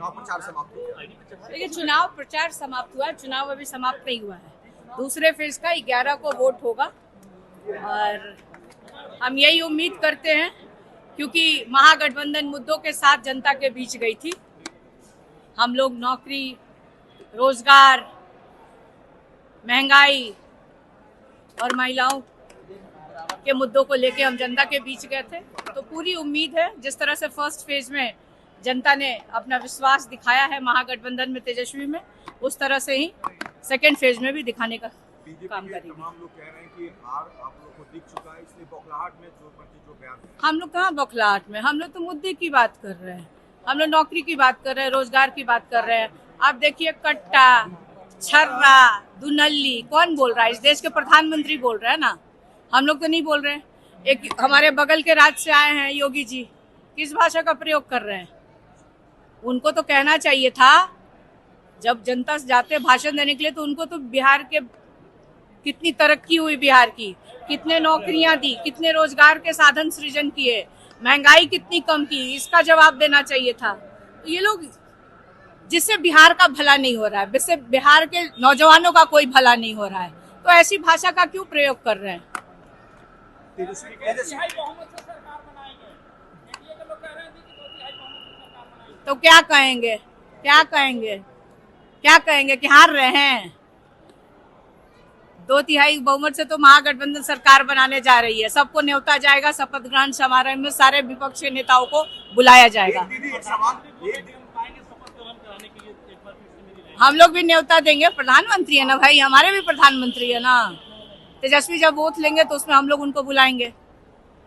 चुनाव प्रचार समाप्त हो गया। देखिए, चुनाव प्रचार समाप्त हुआ है, चुनाव अभी समाप्त नहीं हुआ है। दूसरे फेज का 11 को वोट होगा और हम यही उम्मीद करते हैं, क्योंकि महागठबंधन मुद्दों के साथ जनता के बीच गई थी। हम लोग नौकरी, रोजगार, महंगाई और महिलाओं के मुद्दों को लेके हम जनता के बीच गए थे। तो पूरी उम्मीद है, जिस तरह से फर्स्ट फेज में जनता ने अपना विश्वास दिखाया है महागठबंधन में, तेजस्वी में, उस तरह से ही सेकेंड फेज में भी दिखाने का काम करेंगे। तमाम लोग कह रहे हैं कि हार आप लोग को दिख चुका है, इसलिए बौखलाहट में जो बयान है। हम लोग कहाँ बौखलाहट में, हम लोग तो मुद्दे की बात कर रहे हैं। हम लोग नौकरी की बात कर रहे हैं, रोजगार की बात कर रहे हैं। आप देखिए, कट्टा, छर्रा, दुनल्ली कौन बोल रहा है? इस देश के प्रधानमंत्री बोल रहे हैं ना, हम लोग तो नहीं बोल रहे हैं। एक हमारे बगल के राज्य से आए हैं योगी जी, किस भाषा का प्रयोग कर रहे हैं? उनको तो कहना चाहिए था, जब जनता से जाते भाषण देने के लिए, तो उनको तो बिहार के कितनी तरक्की हुई, बिहार की कितने नौकरियां दी, कितने रोजगार के साधन सृजन किए, महंगाई कितनी कम की, इसका जवाब देना चाहिए था। तो ये लोग, जिससे बिहार का भला नहीं हो रहा है, जिससे बिहार के नौजवानों का कोई भला नहीं हो रहा है, तो ऐसी भाषा का क्यों प्रयोग कर रहे हैं? तो क्या कहेंगे, क्या कहेंगे, क्या कहेंगे कि हार रहे हैं? 2/3 बहुमत से तो महागठबंधन सरकार बनाने जा रही है। सबको न्योता जाएगा, शपथ ग्रहण समारोह में सारे विपक्षी नेताओं को बुलाया जाएगा। हम लोग भी न्योता देंगे, प्रधानमंत्री है ना भाई, हमारे भी प्रधानमंत्री है ना। तेजस्वी जब वोट लेंगे तो उसमें हम लोग उनको बुलाएंगे।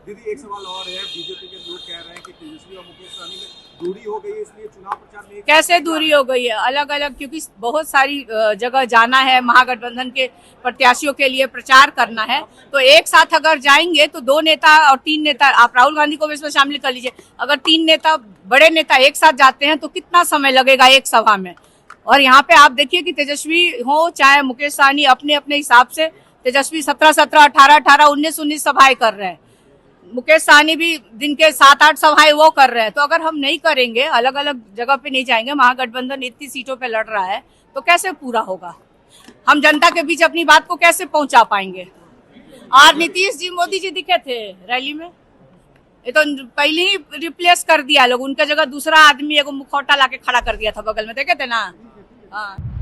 दीदी, एक सवाल और है, बीजेपी के लोग कह रहे हैं कि तेजस्वी और मुकेश सहनी में दूरी हो गई है, इसलिए चुनाव प्रचार में कैसे दूरी हो गई है? अलग अलग, क्योंकि बहुत सारी जगह जाना है, महागठबंधन के प्रत्याशियों के लिए प्रचार करना है। तो एक साथ अगर जाएंगे तो 2 नेता और 3 नेता, आप राहुल गांधी को भी इसमें शामिल कर लीजिए, अगर 3 नेता, बड़े नेता एक साथ जाते हैं तो कितना समय लगेगा एक सभा में? और यहाँ पे आप देखिए कि तेजस्वी हो चाहे मुकेश सहनी, अपने अपने हिसाब से तेजस्वी 17-17, 18-18, 19-19 सभाएं कर रहे हैं। मुकेश सहनी भी दिन के 7-8 सभाएं वो कर रहे हैं। तो अगर हम नहीं करेंगे, अलग अलग जगह पे नहीं जाएंगे, महागठबंधन इतनी सीटों पे लड़ रहा है, तो कैसे पूरा होगा? हम जनता के बीच अपनी बात को कैसे पहुंचा पाएंगे? और नीतीश जी, मोदी जी दिखे थे रैली में, ये तो पहले ही रिप्लेस कर दिया लोग, उनका जगह दूसरा आदमी एगो मुखौटा लाके खड़ा कर दिया था बगल में, देखे थे ना। हाँ।